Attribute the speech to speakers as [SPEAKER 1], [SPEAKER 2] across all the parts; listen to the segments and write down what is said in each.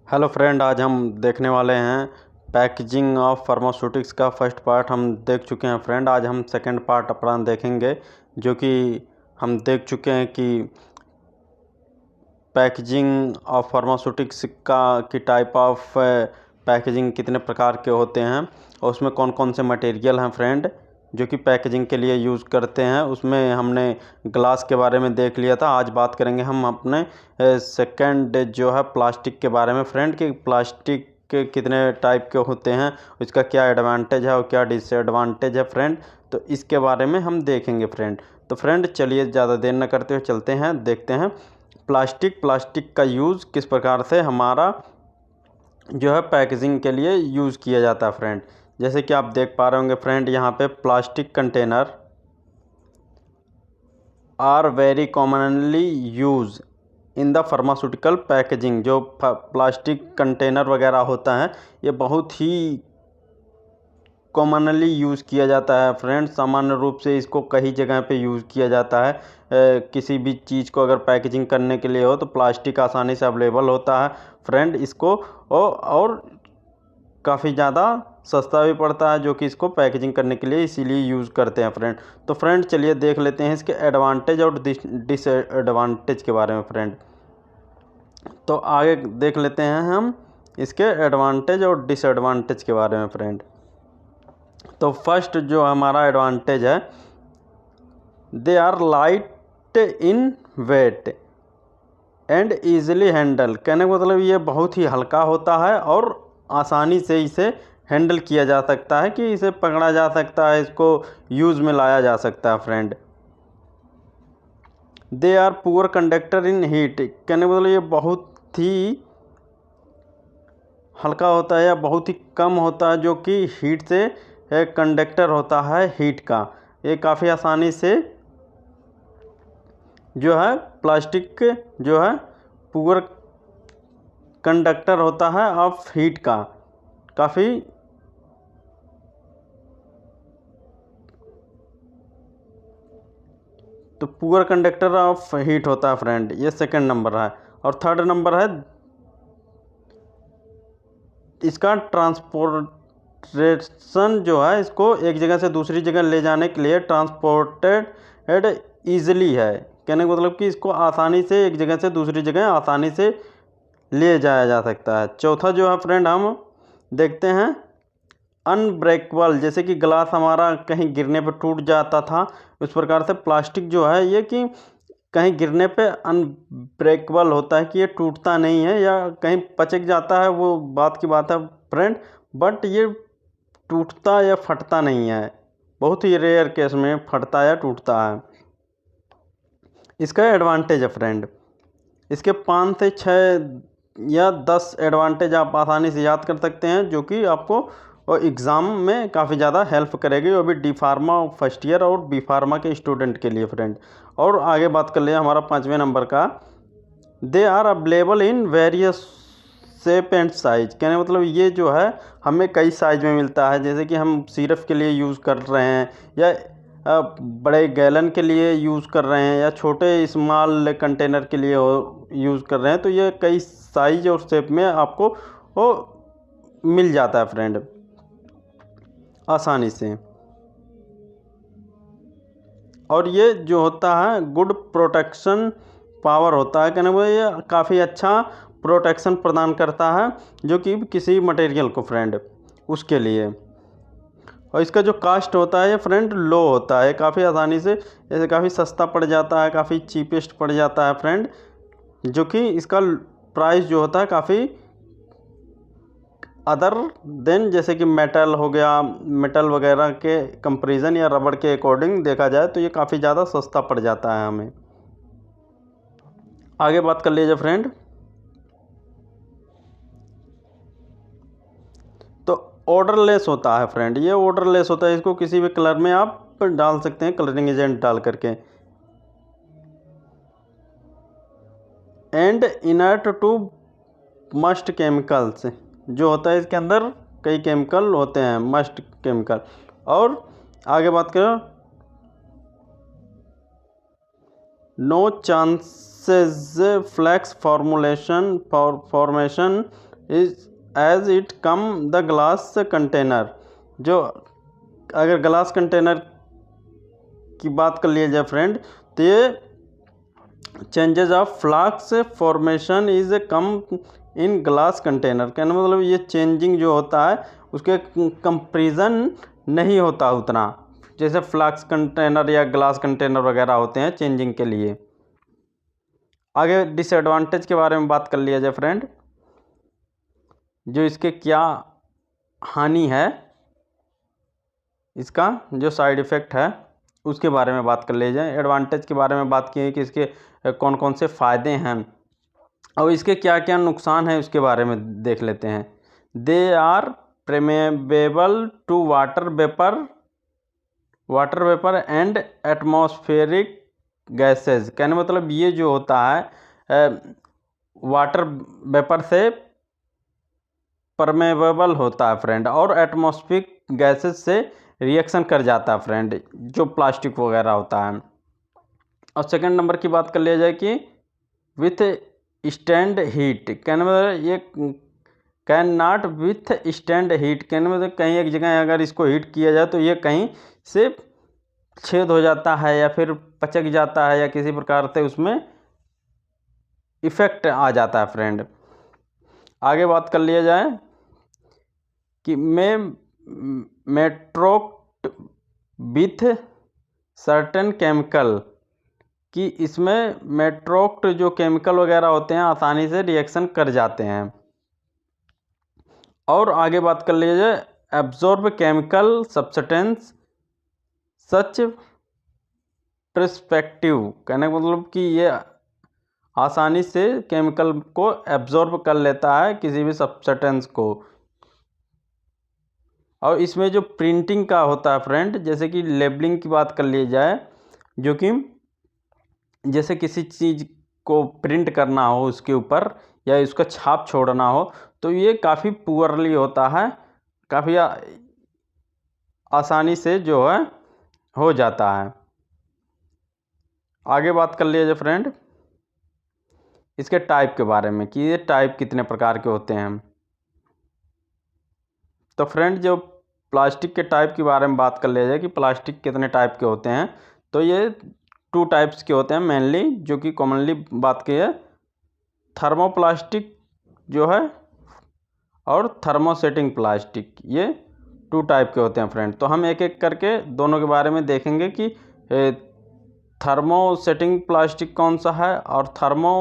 [SPEAKER 1] Hello friend, आज हम देखने वाले हैं पैकेजिंग ऑफ फार्मास्यूटिक्स का फर्स्ट पार्ट हम देख चुके हैं फ्रेंड। आज हम सेकंड पार्ट अपना देखेंगे, जो कि हम देख चुके हैं कि पैकेजिंग ऑफ फार्मास्यूटिक्स की टाइप ऑफ पैकेजिंग कितने प्रकार के होते हैं और उसमें कौन कौन से मटेरियल हैं फ्रेंड जो कि पैकेजिंग के लिए यूज़ करते हैं। उसमें हमने ग्लास के बारे में देख लिया था। आज बात करेंगे हम अपने सेकंड जो है प्लास्टिक के बारे में फ्रेंड, कि प्लास्टिक के कितने टाइप के होते हैं, उसका क्या एडवांटेज है और क्या डिसएडवांटेज है फ्रेंड, तो इसके बारे में हम देखेंगे फ्रेंड। तो फ्रेंड चलिए ज़्यादा देर न करते हुए चलते हैं, देखते हैं प्लास्टिक का यूज़ किस प्रकार से हमारा जो है पैकेजिंग के लिए यूज़ किया जाता है फ्रेंड। जैसे कि आप देख पा रहे होंगे फ्रेंड, यहाँ पे plastic container are very commonly use in the pharmaceutical packaging. जो प्लास्टिक कंटेनर वगैरह होता है ये बहुत ही कॉमनली यूज़ किया जाता है फ्रेंड। सामान्य रूप से इसको कई जगह पे यूज़ किया जाता है। किसी भी चीज़ को अगर पैकेजिंग करने के लिए हो तो प्लास्टिक आसानी से अवेलेबल होता है फ्रेंड। इसको और काफ़ी ज़्यादा सस्ता भी पड़ता है, जो कि इसको पैकेजिंग करने के लिए इसीलिए यूज़ करते हैं फ्रेंड। तो फ्रेंड चलिए देख लेते हैं इसके एडवांटेज और डिसएडवांटेज के बारे में फ्रेंड। तो आगे देख लेते हैं हम इसके एडवांटेज और डिसएडवांटेज के बारे में फ्रेंड। तो फर्स्ट जो हमारा एडवांटेज है, they are light in weight and easily handle. कहने का मतलब ये बहुत ही हल्का होता है और आसानी से इसे हैंडल किया जा सकता है, कि इसे पकड़ा जा सकता है, इसको यूज़ में लाया जा सकता है friend. They are poor conductor in heat. कहने का मतलब ये बहुत ही हल्का होता है या बहुत ही कम होता है, जो कि हीट से कंडक्टर होता है हीट का। ये काफ़ी आसानी से जो है प्लास्टिक जो है पुअर कंडक्टर होता है ऑफ हीट का, काफ़ी तो पुअर कंडक्टर ऑफ हीट होता है फ्रेंड। ये सेकंड नंबर है। और थर्ड नंबर है इसका ट्रांसपोर्टेशन जो है, इसको एक जगह से दूसरी जगह ले जाने के लिए ट्रांसपोर्टेड ईजिली है। कहने का मतलब कि इसको आसानी से एक जगह से दूसरी जगह आसानी से ले जाया जा सकता है। चौथा जो है फ्रेंड हम देखते हैं अनब्रेकेबल। जैसे कि ग्लास हमारा कहीं गिरने पर टूट जाता था, उस प्रकार से प्लास्टिक जो है ये कि कहीं गिरने पे अनब्रेकेबल होता है, कि ये टूटता नहीं है, या कहीं पचक जाता है वो बात की बात है फ्रेंड, बट ये टूटता या फटता नहीं है। बहुत ही रेयर केस में फटता या टूटता है। इसका एडवांटेज है फ्रेंड, इसके 5 से 6 या 10 एडवांटेज आप आसानी से याद कर सकते हैं, जो कि आपको और एग्ज़ाम में काफ़ी ज़्यादा हेल्प करेगी, वो भी डी फार्मा फर्स्ट ईयर और बी फार्मा के स्टूडेंट के लिए फ्रेंड। और आगे बात कर ले हमारा 5वें नंबर का, they are available in various shape and size. कहने मतलब ये जो है हमें कई साइज में मिलता है। जैसे कि हम सिरप के लिए यूज़ कर रहे हैं, या बड़े गैलन के लिए यूज़ कर रहे हैं, या छोटे स्मॉल कंटेनर के लिए यूज़ कर रहे हैं, तो ये कई साइज और शेप में आपको वो मिल जाता है फ्रेंड आसानी से। और ये जो होता है गुड प्रोटेक्शन पावर होता है। कहने में ये काफ़ी अच्छा प्रोटेक्शन प्रदान करता है, जो कि किसी मटेरियल को फ्रेंड उसके लिए। और इसका जो कास्ट होता है ये फ्रेंड लो होता है, काफ़ी आसानी से जैसे काफ़ी सस्ता पड़ जाता है, काफ़ी चीपेस्ट पड़ जाता है फ्रेंड, जो कि इसका प्राइस जो होता है काफ़ी अदर देन जैसे कि मेटल हो गया, मेटल वगैरह के कंपैरिजन या रबड़ के अकॉर्डिंग देखा जाए तो ये काफ़ी ज़्यादा सस्ता पड़ जाता है हमें। आगे बात कर लीजिए फ्रेंड। तो ऑर्डरलेस होता है फ्रेंड, ये ऑर्डरलेस होता है, इसको किसी भी कलर में आप डाल सकते हैं कलरिंग एजेंट डाल करके। And inert to most chemicals, जो होता है इसके अंदर कई केमिकल होते हैं, मस्ट केमिकल। और आगे बात करें, no chances flakes formation is as it come the glass container. जो अगर ग्लास कंटेनर की बात कर लिया जाए फ्रेंड, तो ये changes of flux formation is come in glass container. कहने मतलब ये चेंजिंग जो होता है उसके कंपेरिजन नहीं होता उतना, जैसे फ्लक्स कंटेनर या ग्लास कंटेनर वगैरह होते हैं चेंजिंग के लिए। आगे डिसएडवांटेज के बारे में बात कर लिया जाए फ्रेंड, जो इसके क्या हानि है, इसका जो साइड इफ़ेक्ट है उसके बारे में बात कर लिया जाए। एडवांटेज के बारे में बात की है कि इसके कौन कौन से फ़ायदे हैं और इसके क्या क्या नुकसान है उसके बारे में देख लेते हैं। They are permeable to water vapour and atmospheric gases. कहने मतलब ये जो होता है वाटर वेपर से परमेबल होता है फ्रेंड, और एटमॉस्फेरिक गैसेज से रिएक्शन कर जाता है फ्रेंड, जो प्लास्टिक वगैरह होता है। और सेकंड नंबर की बात कर लिया जाए कि विथ स्टैंड हीट। कहने मतलब ये can not with stand heat. कहने मतलब कहीं एक जगह अगर इसको हीट किया जाए तो ये कहीं से छेद हो जाता है या फिर पचक जाता है या किसी प्रकार से उसमें इफेक्ट आ जाता है फ्रेंड। आगे बात कर लिया जाए कि मेट्रोक्ट विथ सर्टेन केमिकल, कि इसमें मेट्रोक्ट जो केमिकल वगैरह होते हैं आसानी से रिएक्शन कर जाते हैं। और आगे बात कर लिया जाए एब्जॉर्ब केमिकल सब्सटेंस सच पर्सपेक्टिव। कहने का मतलब कि ये आसानी से केमिकल को एब्जॉर्ब कर लेता है किसी भी सब्सटेंस को। और इसमें जो प्रिंटिंग का होता है फ्रेंड, जैसे कि लेबलिंग की बात कर ली जाए, जो कि जैसे किसी चीज़ को प्रिंट करना हो उसके ऊपर या उसका छाप छोड़ना हो, तो ये काफ़ी पुअरली होता है, काफ़ी आसानी से जो है हो जाता है। आगे बात कर लिया जाए फ्रेंड इसके टाइप के बारे में कि ये टाइप कितने प्रकार के होते हैं। तो फ्रेंड जो प्लास्टिक के टाइप के बारे में बात कर लिया जाए कि प्लास्टिक कितने टाइप के होते हैं, तो ये 2 टाइप्स के होते हैं मेनली, जो कि कॉमनली बात की है, थर्मोप्लास्टिक जो है और थर्मोसेटिंग प्लास्टिक। ये 2 टाइप के होते हैं फ्रेंड। तो हम एक एक करके दोनों के बारे में देखेंगे कि थर्मोसेटिंग प्लास्टिक कौन सा है और थर्मो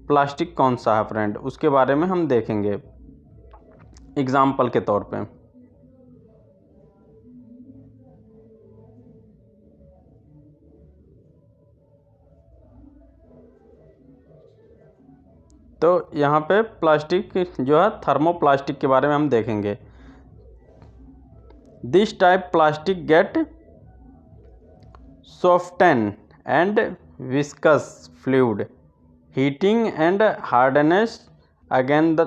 [SPEAKER 1] प्लास्टिक कौन सा है फ्रेंड, उसके बारे में हम देखेंगे एग्जाम्पल के तौर पे। तो यहाँ पे प्लास्टिक जो है थर्मोप्लास्टिक के बारे में हम देखेंगे। This type plastic get soften and viscous fluid heating and hardness again the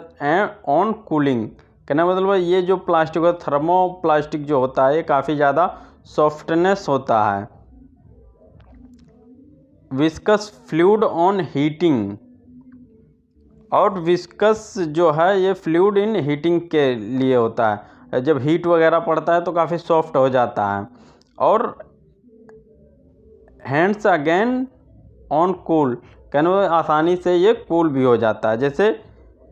[SPEAKER 1] on cooling. कहना मतलब ये जो प्लास्टिक है थर्मोप्लास्टिक जो होता है ये काफ़ी ज़्यादा सॉफ्टनेस होता है, विस्कस फ्लूइड ऑन हीटिंग, और विस्कस जो है ये फ्लूइड इन हीटिंग के लिए होता है, जब हीट वगैरह पड़ता है तो काफ़ी सॉफ्ट हो जाता है। और हैंड्स अगेन ऑन कूल, कहने आसानी से ये कूल भी हो जाता है। जैसे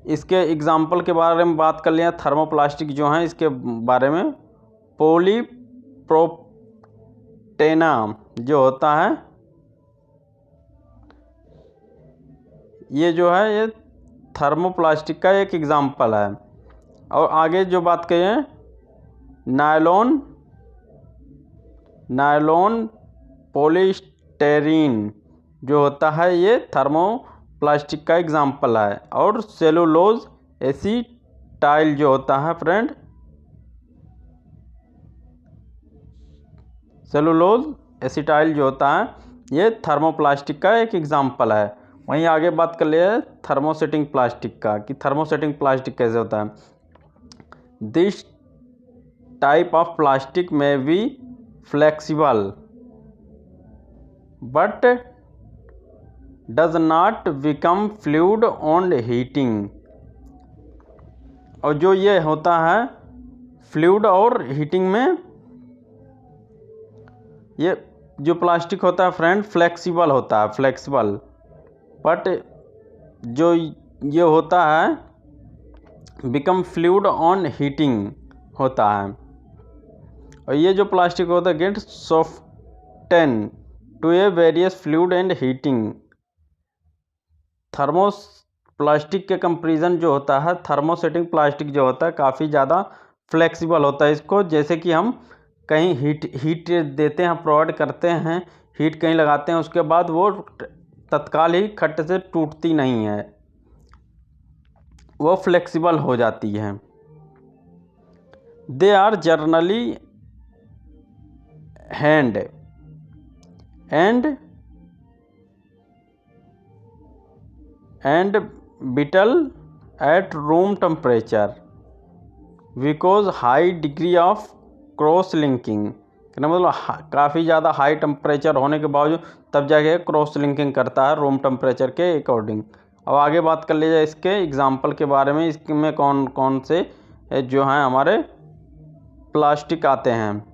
[SPEAKER 1] इसके एग्जाम्पल के बारे में बात कर लिया, थर्मोप्लास्टिक जो हैं इसके बारे में पॉलीप्रोपेना जो होता है ये जो है ये थर्मोप्लास्टिक का एक एग्जाम्पल है। और आगे जो बात करें नायलॉन पॉलीस्टेरीन जो होता है ये थर्मोप्लास्टिक का एग्जाम्पल है। और सेलुलोज एसीटाइल जो होता है फ्रेंड, सेलुलोज एसीटाइल जो होता है ये थर्मोप्लास्टिक का एक एग्जाम्पल है। वहीं आगे बात कर लिए थर्मोसेटिंग प्लास्टिक का कि थर्मोसेटिंग प्लास्टिक कैसे होता है। दिस टाइप ऑफ प्लास्टिक में be flexible but does not become fluid on heating. और जो ये होता है फ्लूइड और हीटिंग में, ये जो प्लास्टिक होता है फ्रेंड फ्लेक्सिबल होता है, फ्लेक्सिबल। बट जो ये होता है बिकम फ्लूइड ऑन हीटिंग होता है। और ये जो प्लास्टिक होता है get soften to a various fluid and heating. Thermos plastic के कंपेरिजन जो होता है, थर्मोसेटिंग प्लास्टिक जो होता है काफ़ी ज़्यादा फ्लेक्सिबल होता है। इसको जैसे कि हम कहीं हीट देते हैं, प्रोवाइड करते हैं, हीट कहीं लगाते हैं, उसके बाद वो तत्काल ही खट से टूटती नहीं है, वो फ्लेक्सिबल हो जाती है। They are generally hard and brittle at room temperature because high degree of cross linking. कहना मतलब काफ़ी ज़्यादा हाई टेम्परेचर होने के बावजूद तब जाके क्रॉस लिंकिंग करता है रूम टेम्परेचर के अकॉर्डिंग। अब आगे बात कर लीजिए इसके एग्जाम्पल के बारे में, इसमें कौन कौन से जो हैं हमारे प्लास्टिक आते हैं।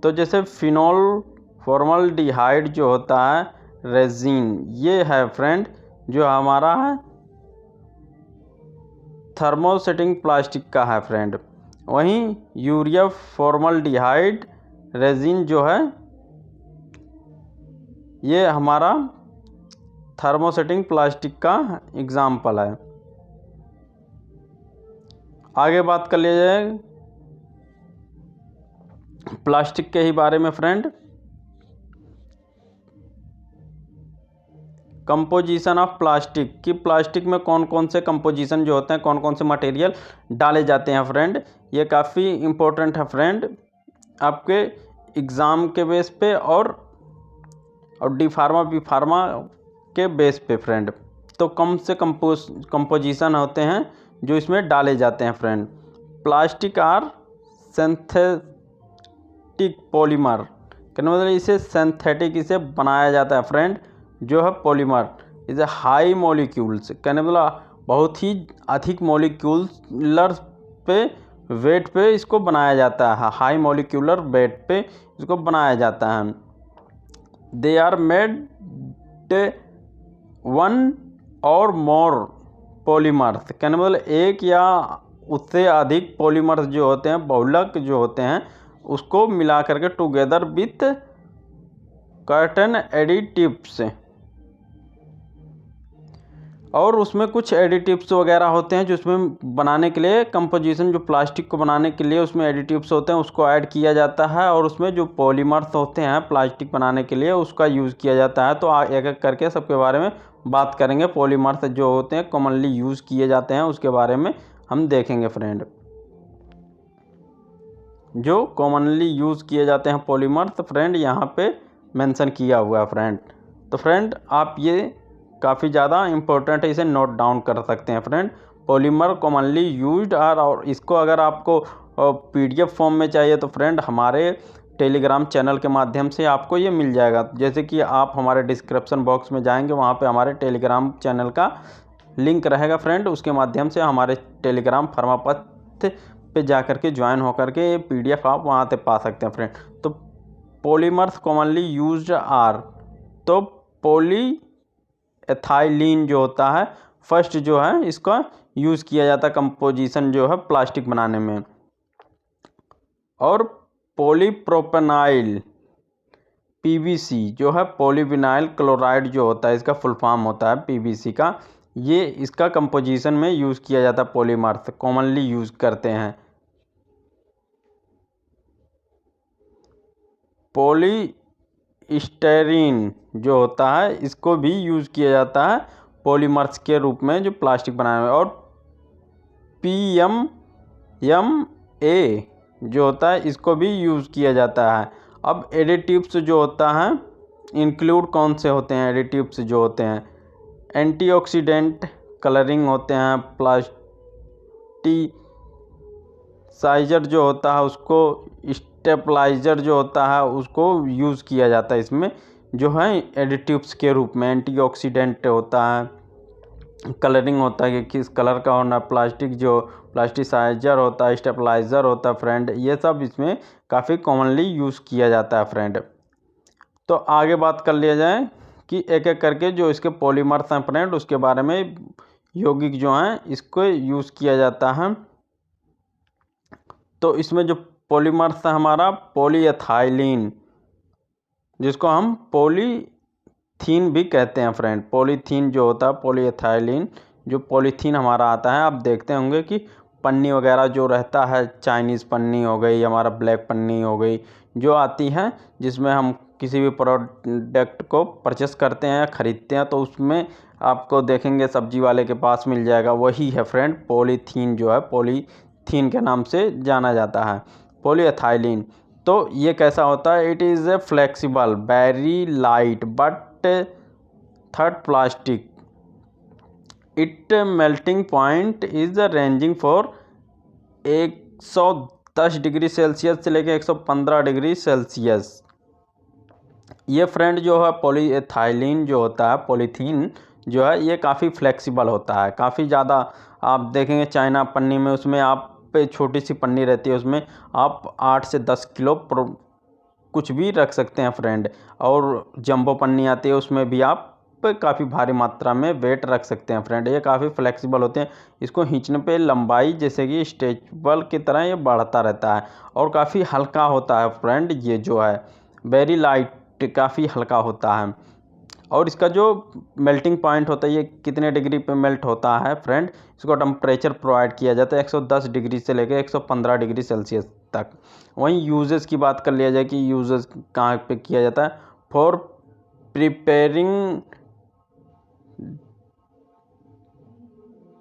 [SPEAKER 1] तो जैसे फिनोल फॉर्मल्डिहाइड जो होता है रेजिन, ये है फ्रेंड जो हमारा है थर्मोसेटिंग प्लास्टिक का है फ्रेंड। वहीं यूरिया फॉर्मल्डिहाइड रेजिन जो है ये हमारा थर्मोसेटिंग प्लास्टिक का एग्जाम्पल है। आगे बात कर लीजिए प्लास्टिक के ही बारे में फ्रेंड। कंपोजिशन ऑफ प्लास्टिक, कि प्लास्टिक में कौन कौन से कंपोजिशन जो होते हैं, कौन कौन से मटेरियल डाले जाते हैं फ्रेंड, ये काफ़ी इम्पोर्टेंट है फ्रेंड आपके एग्ज़ाम के बेस पे और डी फार्मा बी फार्मा के बेस पे फ्रेंड। तो कम से कंपोजिशन होते हैं जो इसमें डाले जाते हैं friend. Plastic are synthetic polymer, कहने मतलब इसे सिंथेटिक इसे बनाया जाता है फ्रेंड जो है पॉलीमर। इसे हाई मॉलिक्यूल्स, कहने मतलब बहुत ही अधिक मॉलिक्यूलर पे वेट पे इसको बनाया जाता है, हाई मॉलिक्यूलर वेट पे इसको बनाया जाता है। They are made one or more polymers, कहने मतलब एक या उससे अधिक पॉलीमर्स जो होते हैं, बहुलक जो होते हैं, उसको मिला करके टुगेदर विथ कर्टन एडिटिव्स, और उसमें कुछ एडिटिव्स वगैरह होते हैं जो उसमें बनाने के लिए कंपोजिशन, जो प्लास्टिक को बनाने के लिए उसमें एडिटिव्स होते हैं उसको ऐड किया जाता है, और उसमें जो पॉलीमर्स होते हैं प्लास्टिक बनाने के लिए उसका यूज़ किया जाता है। तो एक एक करके सबके बारे में बात करेंगे। पॉलीमर्स जो होते हैं कॉमनली यूज़ किए जाते हैं उसके बारे में हम देखेंगे फ्रेंड। जो कॉमनली यूज़ किए जाते हैं पॉलीमर्स फ्रेंड यहाँ पे मेंशन किया हुआ है फ्रेंड। तो फ्रेंड आप ये काफ़ी ज़्यादा इम्पोर्टेंट है, इसे नोट डाउन कर सकते हैं friend. Polymer commonly used are, और इसको अगर आपको PDF फॉर्म में चाहिए तो फ्रेंड हमारे टेलीग्राम चैनल के माध्यम से आपको ये मिल जाएगा। जैसे कि आप हमारे डिस्क्रिप्शन बॉक्स में जाएंगे, वहाँ पे हमारे टेलीग्राम चैनल का लिंक रहेगा फ्रेंड, उसके माध्यम से हमारे टेलीग्राम फर्मापथ पे जा करके ज्वाइन होकर के ये PDF आप वहाँ से पा सकते हैं फ्रेंड। तो पॉलीमर्स कॉमनली यूज्ड आर, तो पॉली एथाइलिन जो होता है फर्स्ट जो है इसका यूज़ किया जाता है कंपोजिशन जो है प्लास्टिक बनाने में। और पॉलीप्रोपेनाइल PVC जो है पॉलीविनाइल क्लोराइड जो होता है, इसका फुल फॉर्म होता है PVC का, ये इसका कंपोजिशन में यूज़ किया जाता है। पॉलीमर्स कॉमनली यूज़ करते हैं। पॉलीस्टाइरीन जो होता है इसको भी यूज़ किया जाता है पॉलीमर्स के रूप में जो प्लास्टिक बनाने में। और PMMA जो होता है इसको भी यूज़ किया जाता है। अब एडिटिव्स जो होता है इंक्लूड कौन से होते हैं, एडिटिव्स जो होते हैं एंटीऑक्सीडेंट कलरिंग होते हैं, प्लास्टिसाइजर जो होता है उसको, स्टेबलाइजर जो होता है उसको यूज़ किया जाता है इसमें जो है एडिटिव्स के रूप में। एंटीऑक्सीडेंट होता है, कलरिंग होता है कि किस कलर का होना, प्लास्टिक जो प्लास्टिसाइजर होता है, स्टेबलाइज़र होता है फ्रेंड, ये सब इसमें काफ़ी कॉमनली यूज़ किया जाता है फ्रेंड। तो आगे बात कर लिया जाए कि एक एक करके जो इसके पॉलीमर्स हैं फ्रेंड, उसके बारे में यौगिक जो हैं इसको यूज़ किया जाता है। तो इसमें जो पॉलीमर्स है हमारा पॉलीएथाइलीन, जिसको हम पॉलीथीन भी कहते हैं फ्रेंड। पॉलीथीन जो होता है पॉलीएथाइलीन, जो पॉलीथीन हमारा आता है, आप देखते होंगे कि पन्नी वगैरह जो रहता है, चाइनीज़ पन्नी हो गई, हमारा ब्लैक पन्नी हो गई, जो आती है जिसमें हम किसी भी प्रोडक्ट को परचेस करते हैं या ख़रीदते हैं, तो उसमें आपको देखेंगे सब्जी वाले के पास मिल जाएगा, वही है फ्रेंड पॉलीथीन, जो है पॉलीथीन के नाम से जाना जाता है, पॉलीएथाइलीन। तो ये कैसा होता है, it is a flexible very light but third plastic, it melting point is ranging for 110 degree Celsius से लेकर 115 डिग्री सेल्सियस। ये फ्रेंड जो है पॉलीएथाइलीन जो होता है, पॉलीथीन जो है, ये काफ़ी फ्लेक्सिबल होता है, काफ़ी ज़्यादा। आप देखेंगे चाइना पन्नी में, उसमें आप पे छोटी सी पन्नी रहती है, उसमें आप 8 से 10 किलो कुछ भी रख सकते हैं फ्रेंड। और जंबो पन्नी आती है, उसमें भी आप काफ़ी भारी मात्रा में वेट रख सकते हैं फ्रेंड। ये काफ़ी फ्लेक्सिबल होते हैं, इसको खींचने पे लंबाई जैसे कि स्ट्रेचेबल की तरह ये बढ़ता रहता है, और काफ़ी हल्का होता है फ्रेंड। ये जो है वेरी लाइट, काफ़ी हल्का होता है। और इसका जो मेल्टिंग पॉइंट होता है, ये कितने डिग्री पे मेल्ट होता है फ्रेंड, इसको टेम्परेचर प्रोवाइड किया जाता है 110 डिग्री से लेकर 115 डिग्री सेल्सियस तक। वहीं यूजेस की बात कर लिया जाए कि यूजेस कहाँ पे किया जाता है, for preparing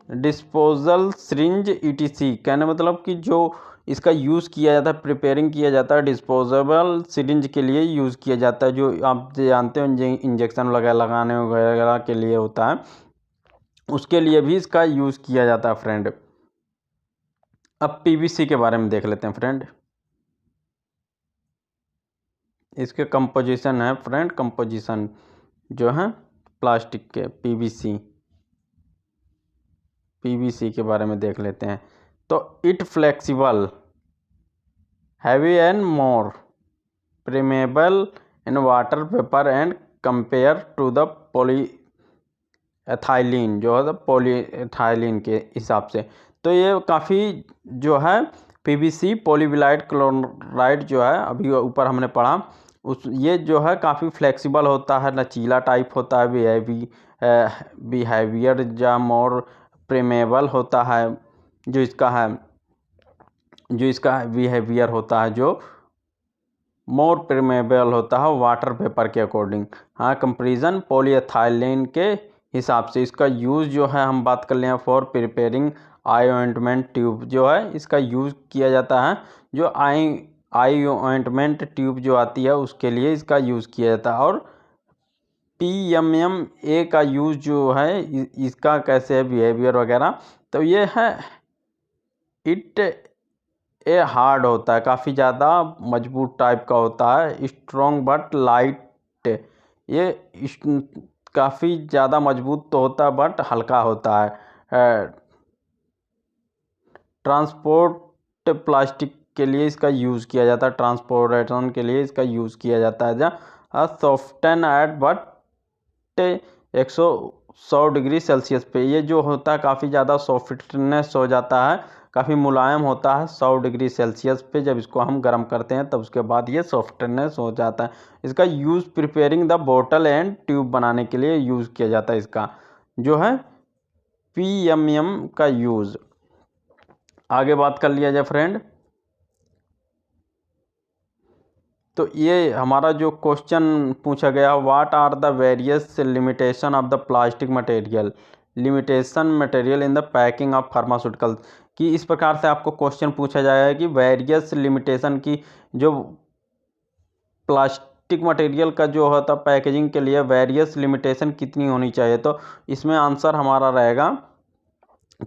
[SPEAKER 1] disposal syringe etc, कहने मतलब कि जो इसका यूज़ किया जाता है, प्रिपेयरिंग किया जाता है डिस्पोजेबल सिरिंज के लिए यूज़ किया जाता है, जो आप जानते हो इंजेक्शन वगैरह लगाने वगैरह के लिए होता है, उसके लिए भी इसका यूज़ किया जाता है फ्रेंड। अब पीवीसी के बारे में देख लेते हैं फ्रेंड। इसके कंपोजिशन है फ्रेंड, कंपोजिशन जो है प्लास्टिक के पीवीसी के बारे में देख लेते हैं। तो it flexible heavy and more permeable in water vapor and compare to the polyethylene, जो है पॉलीएथाइलीन के हिसाब से। तो ये काफ़ी जो है पीवीसी पॉलीविलाइड क्लोराइड जो है, अभी ऊपर हमने पढ़ा, उस ये जो है काफ़ी फ्लेक्सिबल होता है, लचीला टाइप होता है, बिहेवियर या मोर प्रेमेबल होता है, जो इसका बिहेवियर होता है, जो मोर परमेबल होता है वाटर पेपर के अकॉर्डिंग। हाँ, कंपेरिजन पॉलीएथाइलीन के हिसाब से। इसका यूज़ जो है हम बात कर लें for preparing I ointment tube, जो है इसका यूज़ किया जाता है, जो आई ऑइंटमेंट ट्यूब जो आती है उसके लिए इसका यूज़ किया जाता है। और PMMA का यूज़ जो है इसका कैसे है बिहेवियर वगैरह, तो ये है इट ये हार्ड होता है, काफ़ी ज़्यादा मजबूत टाइप का होता है, स्ट्रॉन्ग बट लाइट। ये काफ़ी ज़्यादा मजबूत तो होता है बट हल्का होता है। ट्रांसपोर्ट प्लास्टिक के लिए इसका यूज़ किया जाता है, ट्रांसपोर्टेशन के लिए इसका यूज़ किया जाता है। जहाँ soften at but 100 degree Celsius पे, ये जो होता है काफ़ी ज़्यादा सॉफ्टनेस हो जाता है, काफ़ी मुलायम होता है 100 डिग्री सेल्सियस पे। जब इसको हम गर्म करते हैं तब उसके बाद ये सॉफ्टनेस हो जाता है। इसका यूज़ प्रिपेयरिंग द बोतल एंड ट्यूब बनाने के लिए यूज़ किया जाता है, इसका जो है PMM का यूज़। आगे बात कर लिया जाए फ्रेंड, तो ये हमारा जो क्वेश्चन पूछा गया, what are the various limitation of the plastic material, limitation material in the packing of pharmaceutical, कि इस प्रकार से आपको क्वेश्चन पूछा जाएगा कि वेरियस लिमिटेशन की, जो प्लास्टिक मटेरियल का जो होता पैकेजिंग के लिए वेरियस लिमिटेशन कितनी होनी चाहिए। तो इसमें आंसर हमारा रहेगा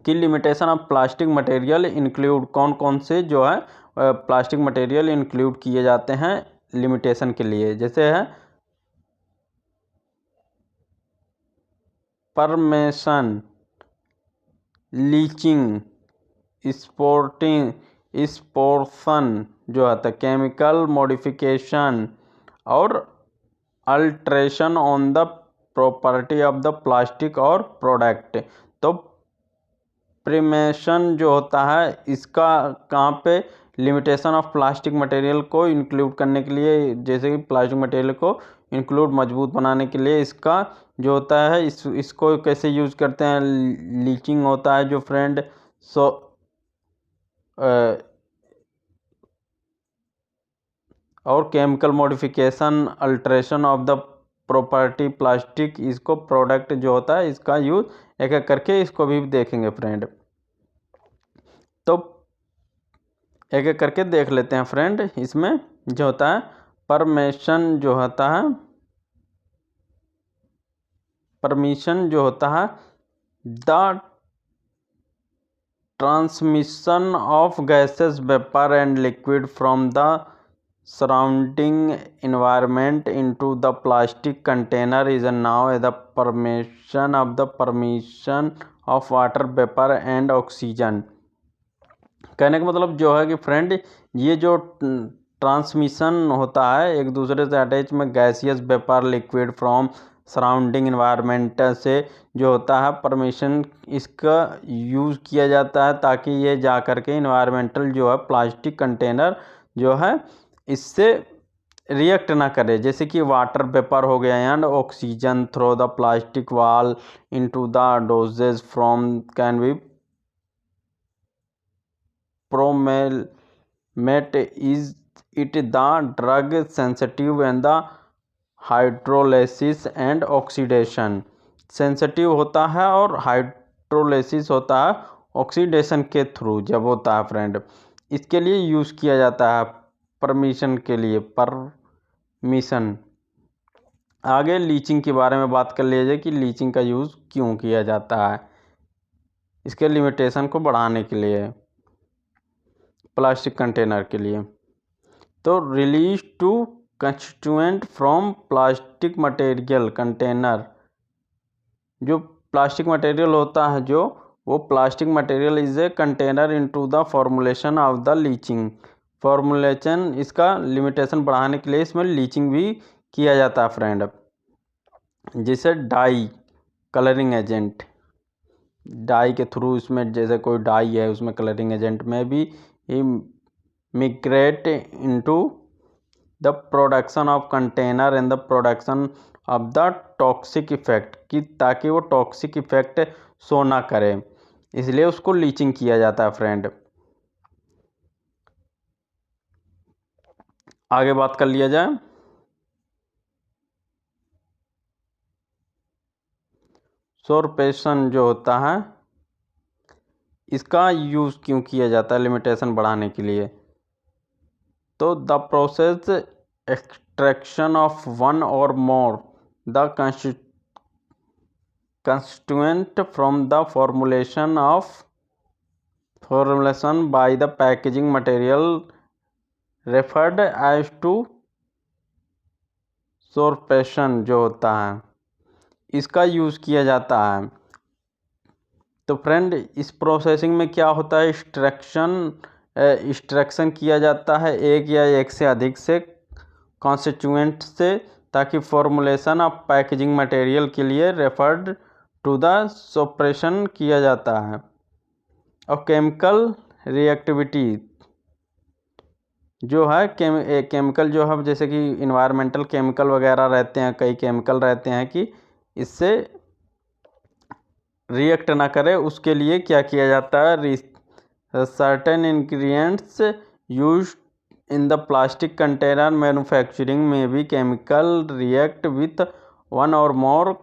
[SPEAKER 1] कि limitation of plastic material include, कौन कौन से जो है प्लास्टिक मटेरियल इंक्लूड किए जाते हैं लिमिटेशन के लिए, जैसे है परमेशन लीचिंग, स्पोर्शन जो आता है, केमिकल मॉडिफिकेशन और alteration on the property of the plastic और प्रोडक्ट। तो प्रिमेशन जो होता है इसका कहाँ पे लिमिटेशन ऑफ प्लास्टिक मटेरियल को इंक्लूड करने के लिए, जैसे कि प्लास्टिक मटेरियल को इंक्लूड मजबूत बनाने के लिए इसका जो होता है इसको कैसे यूज़ करते हैं, लीचिंग होता है जो फ्रेंड। सो और chemical modification, alteration of the property plastic, इसको प्रोडक्ट जो होता है इसका यूज़ एक एक करके इसको भी देखेंगे फ्रेंड। तो एक एक करके देख लेते हैं फ्रेंड। इसमें जो होता है परमिशन जो होता है, परमिशन जो होता है the transmission of gases, vapour and liquid from the surrounding environment into the plastic container is now the permission of water, vapor and oxygen। कहने का मतलब जो है कि फ्रेंड ये जो ट्रांसमिशन होता है एक दूसरे से अटैच में gaseous, vapour, liquid from surrounding environment से जो होता है परमिशन इसका यूज़ किया जाता है ताकि ये जा कर के इन्वायरमेंटल जो है प्लास्टिक कंटेनर जो है इससे रिएक्ट ना करे, जैसे कि वाटर वेपर हो गया and oxygen through the plastic wall into the dosages from can be promote is it the drug sensitive and the hydrolysis and oxidation. Sensitive होता है और हाइड्रोलिसिस होता है ऑक्सीडेशन के थ्रू जब होता है फ्रेंड, इसके लिए यूज़ किया जाता है परमिशन के लिए, परमिशन। आगे लीचिंग के बारे में बात कर लीजिए कि लीचिंग का यूज़ क्यों किया जाता है, इसके लिमिटेशन को बढ़ाने के लिए प्लास्टिक कंटेनर के लिए। तो release to constituent from plastic material container, जो प्लास्टिक मटेरियल होता है जो वो plastic material is a container into the formulation of the leaching. Formulation इसका लिमिटेशन बढ़ाने के लिए इसमें लीचिंग भी किया जाता है फ्रेंड, जैसे डाई, कलरिंग एजेंट, डाई के थ्रू इसमें जैसे कोई डाई है उसमें कलरिंग एजेंट में भी migrate into the production of container and the production of the toxic effect, कि ताकि वो टॉक्सिक इफेक्ट शो ना करे, इसलिए उसको लीचिंग किया जाता है फ्रेंड। आगे बात कर लिया जाए सोर्पेशन जो होता है इसका यूज़ क्यों किया जाता है लिमिटेशन बढ़ाने के लिए। तो the process extraction of one or more the constituent from the formulation by the packaging material referred as to sorption जो होता है इसका यूज़ किया जाता है। तो फ्रेंड इस प्रोसेसिंग में क्या होता है, एक्सट्रैक्शन किया जाता है एक या एक से अधिक से कॉन्स्टिट्यूएंट से, ताकि फॉर्मुलेशन ऑफ पैकेजिंग मटेरियल के लिए रेफर्ड टू द सप्रेशन किया जाता है। और केमिकल रिएक्टिविटी जो है केमिकल जो है जैसे कि इन्वायरमेंटल केमिकल वगैरह रहते हैं, कई केमिकल रहते हैं कि इससे रिएक्ट ना करे, उसके लिए क्या किया जाता है, certain ingredients use in the plastic container manufacturing में भी chemical react with one or more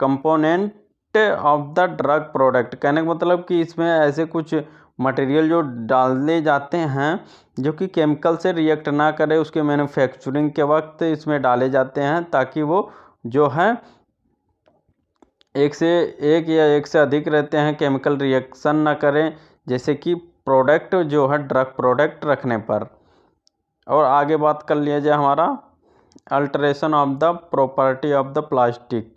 [SPEAKER 1] component of the drug product. कहने का मतलब कि इसमें ऐसे कुछ मटेरियल जो डालने जाते हैं जो कि केमिकल से रिएक्ट ना करे, उसके मैन्युफैक्चरिंग के वक्त इसमें डाले जाते हैं ताकि वो जो है एक या एक से अधिक रहते हैं केमिकल रिएक्शन ना करें, जैसे कि प्रोडक्ट जो है ड्रग प्रोडक्ट रखने पर। और आगे बात कर लिया जाए हमारा alteration of the property of the plastic.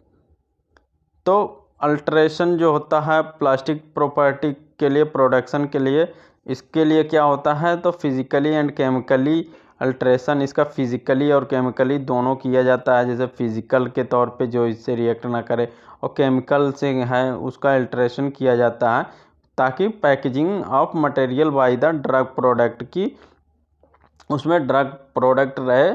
[SPEAKER 1] तो अल्ट्रेशन जो होता है प्लास्टिक प्रॉपर्टी के लिए, प्रोडक्शन के लिए, इसके लिए क्या होता है, तो फिजिकली एंड केमिकली अल्ट्रेशन इसका फिजिकली और केमिकली दोनों किया जाता है। जैसे फिजिकल के तौर पे जो इससे रिएक्ट ना करे, और केमिकल से है उसका अल्ट्रेशन किया जाता है ताकि packaging of material by the drug product की उसमें ड्रग प्रोडक्ट रहे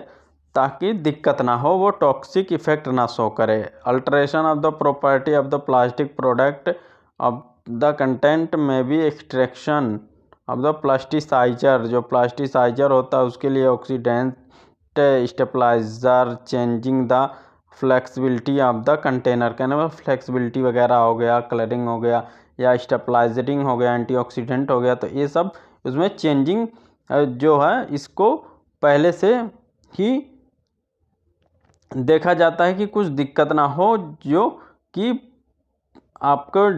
[SPEAKER 1] ताकि दिक्कत ना हो, वो टॉक्सिक इफेक्ट ना शो करे। Alteration of the property of the plastic product of the content में be extraction of the plasticiser, जो प्लास्टिसाइजर होता है उसके लिए oxidant stabiliser, changing the flexibility of the container, कहने में फ्लेक्सिबिलिटी वगैरह हो गया, कलरिंग हो गया या स्टेबलाइजरिंग हो गया, एंटीऑक्सीडेंट हो गया, तो ये सब उसमें चेंजिंग जो है इसको पहले से ही देखा जाता है कि कुछ दिक्कत ना हो, जो कि आपको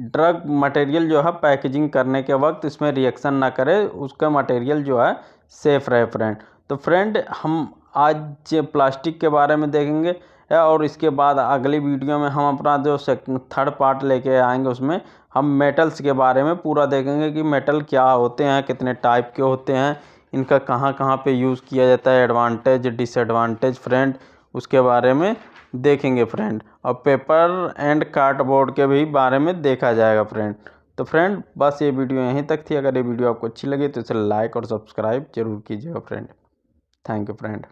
[SPEAKER 1] ड्रग मटेरियल जो है पैकेजिंग करने के वक्त इसमें रिएक्शन ना करे, उसका मटेरियल जो है सेफ रहे फ्रेंड। तो फ्रेंड हम आज प्लास्टिक के बारे में देखेंगे और इसके बाद अगली वीडियो में हम अपना जो थर्ड पार्ट लेके आएंगे उसमें हम मेटल्स के बारे में पूरा देखेंगे कि मेटल क्या होते हैं, कितने टाइप के होते हैं, इनका कहाँ कहाँ पे यूज़ किया जाता है, एडवांटेज डिसएडवांटेज फ्रेंड उसके बारे में देखेंगे फ्रेंड। और पेपर एंड कार्डबोर्ड के भी बारे में देखा जाएगा फ्रेंड। तो फ्रेंड बस ये वीडियो यहीं तक थी। अगर ये वीडियो आपको अच्छी लगी तो इसे लाइक और सब्सक्राइब जरूर कीजिएगा फ्रेंड। Thank you friend.